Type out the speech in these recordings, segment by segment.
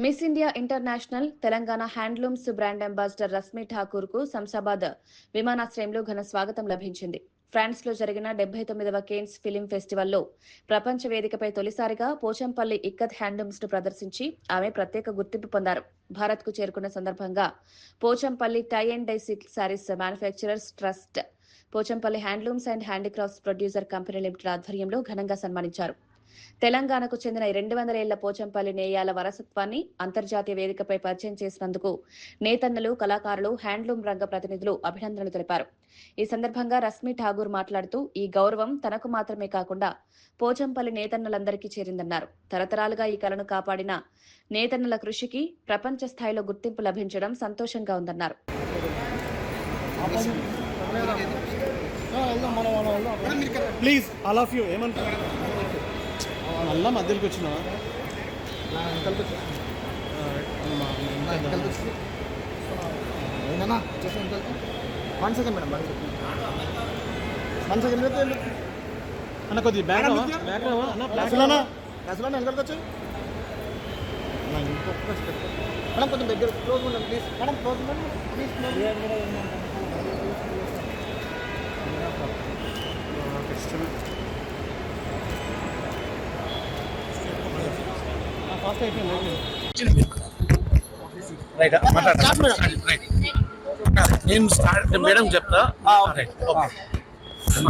Miss India international Telangana handlooms brand ambassador Rashmi Thakur కు శంషాబాద్ విమానాశ్రయంలో ఘన స్వాగతం లభించింది. ఫ్రాన్స్ లో జరిగిన 79వ కేన్స్ ఫిలిం ఫెస్టివల్లో ప్రపంచ వేదికపై తొలిసారిగా పోచంపల్లి ఇక్కత్ హ్యాండ్లూమ్స్ ను ప్రదర్శించి ఆమె ప్రత్యేక గుర్తింపు పొందారు. భారత్ కు చేరుకున్న సందర్భంగా Pochampally tie and dye silk saris manufacturers trust, Pochampally handlooms and handicrafts producer company limited ఆధ్వర్యంలో ఘనంగా సన్మానించారు. తెలంగాణకు చెందిన 200 ఏళ్ల పోచంపల్లి నేయాల వారసత్వాన్ని అంతర్జాతీయ వేదికపై పరిచయం చేసినందుకు నేతన్నలు, కళాకారులు, హ్యాండ్లూమ్ రంగ ప్రతినిధులు అభినందనలు తెలిపారు. ఈ సందర్భంగా రశ్మి ఠాగూర్ మాట్లాడుతూ ఈ గౌరవం తనకు మాత్రమే కాకుండా పోచంపల్లి నేతన్నలందరికీ చేరిందన్నారు. తరతరాలుగా ఈ కళను కాపాడిన నేతన్నల కృషికి ప్రపంచ స్థాయిలో గుర్తింపు లభించడం సంతోషంగా ఉందన్నారు. ప్లీజ్ ఆల్ ఆఫ్ యూ మళ్ళా మధ్యలోకి వచ్చిన అన్న కొద్దిగా బ్యాగ్ వచ్చి మేడం కొంచెం దగ్గర క్లోజ్ ఉండండి ప్లీజ్. మేడం క్లోజ్ ఉండండి ప్లీజ్. నేను మేడం చెప్తా.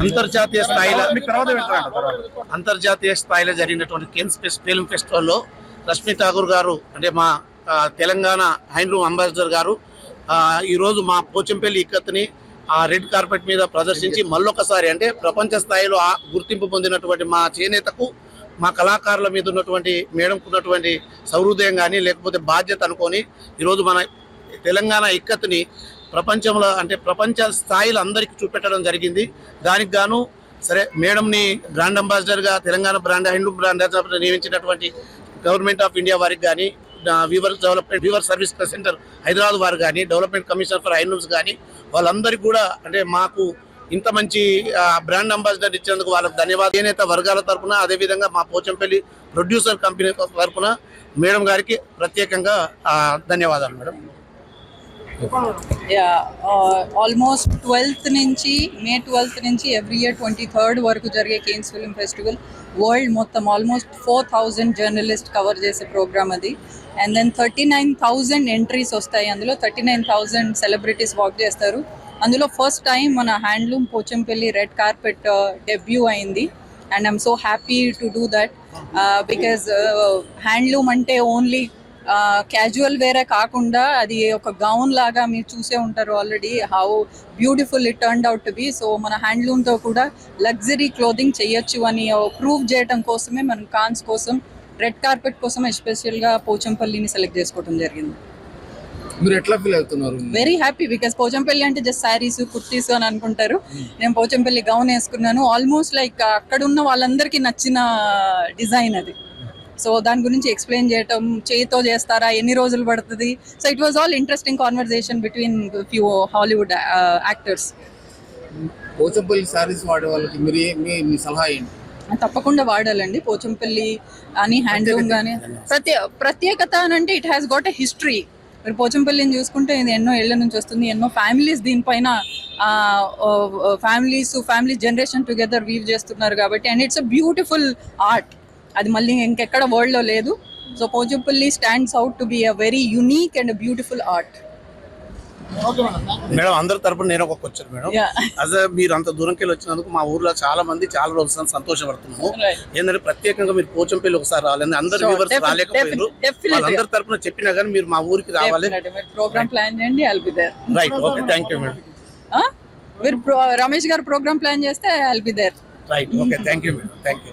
అంతర్జాతీయ స్థాయిలో జరిగినటువంటి కేన్స్ ఫిల్మ్ ఫెస్టివల్లో రశ్మి ఠాకూర్ గారు అంటే మా తెలంగాణ హ్యాండ్లూమ్ అంబాసిడర్ గారు ఈరోజు మా పోచంపల్లి ఇక్కత్ని రెడ్ కార్పెట్ మీద ప్రదర్శించి మళ్ళొకసారి అంటే ప్రపంచ స్థాయిలో గుర్తింపు పొందినటువంటి మా చేనేతకు, మా కళాకారుల మీద ఉన్నటువంటి మేడంకు ఉన్నటువంటి సౌహృదయం కానీ లేకపోతే బాధ్యత అనుకొని ఈరోజు మన తెలంగాణ ఇక్కత్ని ప్రపంచంలో అంటే ప్రపంచ స్థాయిలో అందరికీ చూపెట్టడం జరిగింది. దానికి గాను సరే మేడంని బ్రాండ్ అంబాసిడర్గా తెలంగాణ బ్రాండ్ హ్యాండ్లూమ్ బ్రాండ్ నియమించినటువంటి గవర్నమెంట్ ఆఫ్ ఇండియా వారికి కానీ, వీవర్ సర్వీస్ సెంటర్ హైదరాబాద్ వారు కానీ, డెవలప్మెంట్ కమిషనర్ ఫర్ హ్యాండ్లూమ్స్ కానీ వాళ్ళందరికీ కూడా అంటే మాకు ఇంత మంచి బ్రాండ్ అంబాసిడర్ ఇచ్చేందుకు వాళ్ళకి ధన్యవాదాలు. చేనేత వర్గాల తరఫున అదేవిధంగా మా పోచంపల్లి ప్రొడ్యూసర్ కంపెనీ తరఫున మేడం గారికి ప్రత్యేకంగా ధన్యవాదాలు మేడం. ఆల్మోస్ట్ 12th నుంచి మే 12th నుంచి ఎవ్రీ ఇయర్ 23rd వరకు జరిగే కేన్స్ ఫిల్మ్ ఫెస్టివల్ వరల్డ్ మొత్తం ఆల్మోస్ట్ 4000 జర్నలిస్ట్ కవర్ చేసే ప్రోగ్రామ్ అది. అండ్ దెన్ 39,000 ఎంట్రీస్ వస్తాయి. అందులో 39,000 సెలబ్రిటీస్ వాక్ చేస్తారు. అందులో ఫస్ట్ టైం మన handloom Pochampalli red carpet debut అయింది. And I'm so happy to do that because handloom అంటే ఓన్లీ క్యాజువల్ వేరే కాకుండా అది ఒక గౌన్ లాగా మీరు చూసే ఉంటారు already how beautiful it turned out to be. So మన హ్యాండ్లూమ్తో కూడా లగ్జరీ క్లోదింగ్ చేయొచ్చు అని ప్రూవ్ చేయడం కోసమే మనం కాన్స్ కోసం రెడ్ కార్పెట్ కోసం ఎస్పెషల్గా పోచంపల్లిని సెలెక్ట్ చేసుకోవడం జరిగింది. మీరు ఎట్లా ఫీల్ అవుతున్నారు? వెరీ హ్యాపీ బికాస్ పోచంపల్లి అంటే జస్ట్ శారీస్, కుర్తీస్ అని అనుకుంటారు. నేను పోచంపల్లి గౌన్ వేసుకున్నాను. ఆల్మోస్ట్ లైక్ అక్కడ ఉన్న వాళ్ళందరికీ నచ్చిన డిజైన్ అది. సో దాని గురించి ఎక్స్ప్లెయిన్ చేయటం, చేయితో చేస్తారా, ఎన్ని రోజులు పడుతుంది. So it was all interesting conversation between few Hollywood actors. Pochampally saris వాడే వాళ్ళకి మీ సలహా ఏంటి? తప్పకుండా వాడాలండి. పోచంపల్లి అని హ్యాండ్లూమ్ కానీ ప్రత్యేకత అని అంటే it has got a history. మీరు పోచంపల్లిని చూసుకుంటే ఇది ఎన్నో ఏళ్ల నుంచి వస్తుంది. ఎన్నో ఫ్యామిలీస్ దీనిపైన ఫ్యామిలీ జనరేషన్ టుగెదర్ వీవ్ చేస్తున్నారు కాబట్టి. And it's a beautiful art. అది మళ్ళీ ఇంకెక్కడ వరల్డ్లో లేదు. So Pochampally stands out to be a very unique and beautiful art. Madam అందరి తరపున నేను ఒక క్వశ్చన్ మేడం. అదే మీరు అంత దూరంకి వెళ్ళి వచ్చినందుకు మా ఊర్లో చాలా మంది చాలా రోజులు సంతోషపడుతున్నాము. ఏంటంటే ప్రత్యేకంగా మీరు పోచంపల్లి ఒకసారి రావాలి. అందరు వ్యూవర్స్ రాలేకపోయారు. వాళ్ళందరి తరపున చెప్పినా కానీ మీరు మా ఊరికి రావాలి. ప్రోగ్రామ్ ప్లాన్ చేయండి. I'll be there. Right, okay, thank you madam. మీరు రమేష్ గారు ప్రోగ్రామ్ ప్లాన్ చేస్తే I'll be there. Right, okay, thank you madam. Thank you.